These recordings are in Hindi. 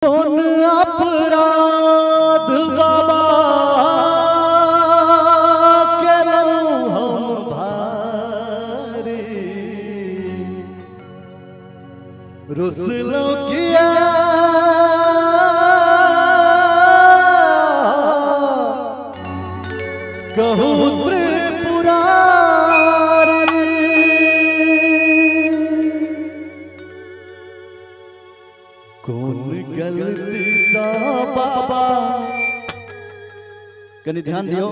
कौन अपराध बाबा केलौं हम भारी रुसलौं किया कहूँ त्रिपुरारी कौन गलती सा बाबा कनी ध्यान दियो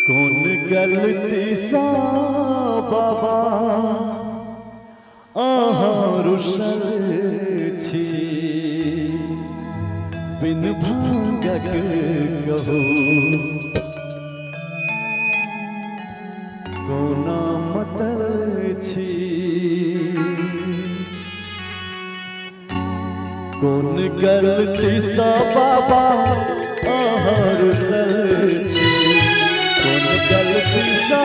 कौन गलती सा बाबा रुसल छी बिन भांगक कहो कोना मतल छी कौन गलती सा बाबा रुसल छी कौन गलती सा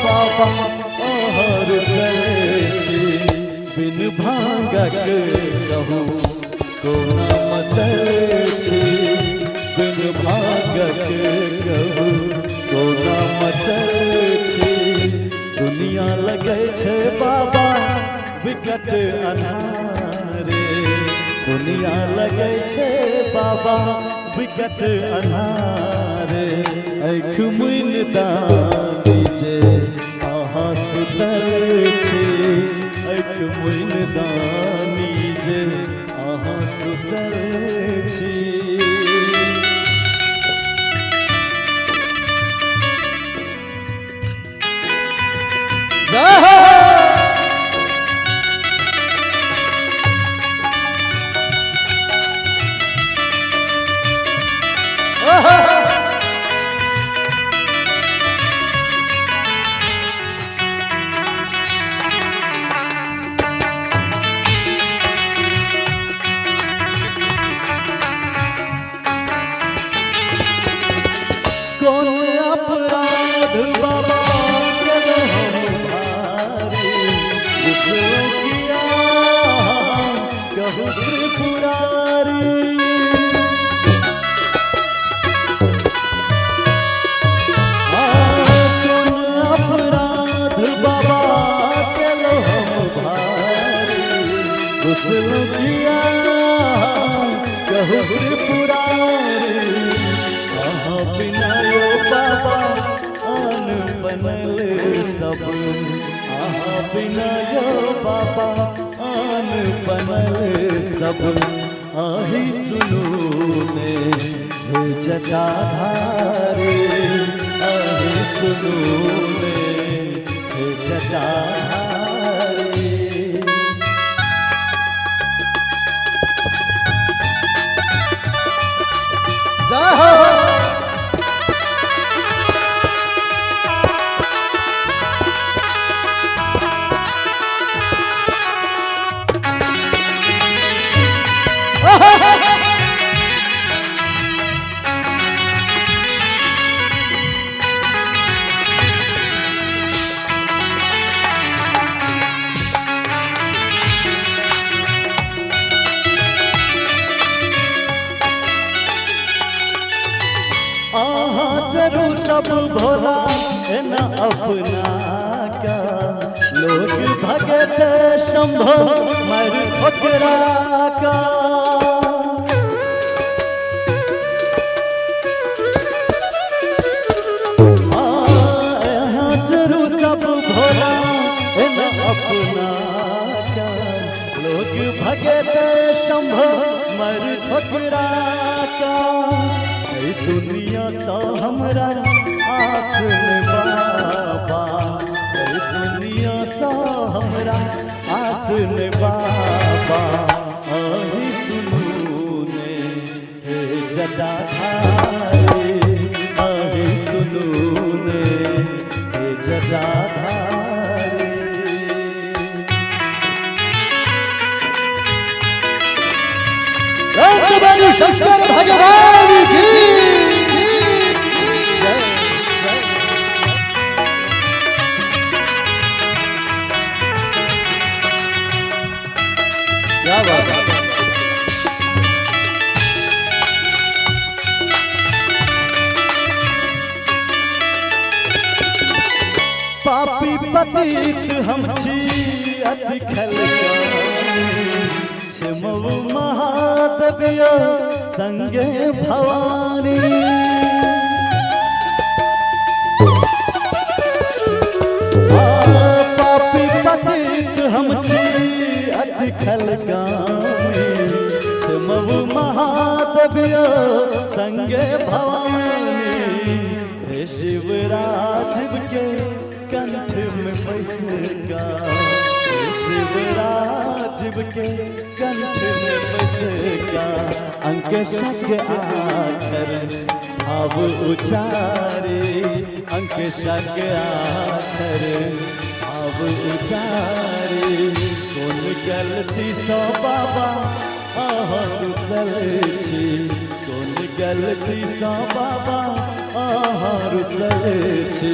बाबा रुसल छी बिन भांगक कहूँ कोना मतल छी बिन भांगक कहूँ कोना मतल छी दुनिया लगे छे बाबा विकट अन्हारे दुनिया लगे छे बाबा विकट अन्हारे आँख मुइन दानी जे अहाँ सुतल छी आँख मुइन दानी जे अहाँ सुतल छी कौन अपराध बाबा केलौं हम भारी रुसलौं किया कहूँ त्रिपुरारी कौन अपराध बाबा केलौं हम भारी रुसलौं किया कहूँ त्रिपुरारी बिना यो बाबा आन बनल सब बिना यो बाबा आन बनल सब आही सुनू ने हे जटाधारी आही सुनू ने हे जटाधारी जाओ जरू सब भोला न अपना का लोग भगत शंभो मर ठोकरा का जरू सब भोला न अपना का लोग भगत शंभो मर ठोकरा का दुनिया सा हमरा आसन बाबा दुनिया सा हमरा आसन बाबा आही सुनू ने हे जटाधारी आही सुनू ने हे जटाधारी शंकर भगवान की क्या बात है। पतित हम छी अति खलकानी छिमव महादेविया संगे भवानी पापी पतित हम छी अति खलकानी छिमव महादेविया संगे भवानी हे शिवराज के कंठ में पैसका शिवराज के कंठ में पैसका अंक शक आखर अब उचारे अंक शक आखर अब उचारे कौन गलती सो बाबा रुसल छी कौन गलती सो बाबा रुसल छी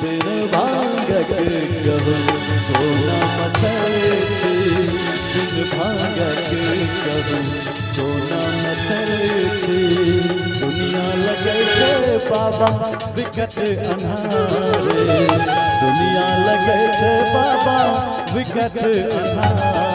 बिन भांगक कहू कोना मथल छी बिन भांगक कहू कोना मथल छी दुनिया लगे छे बाबा विकट अन्हारे दुनिया लगे छे बाबा विकट अन्हारे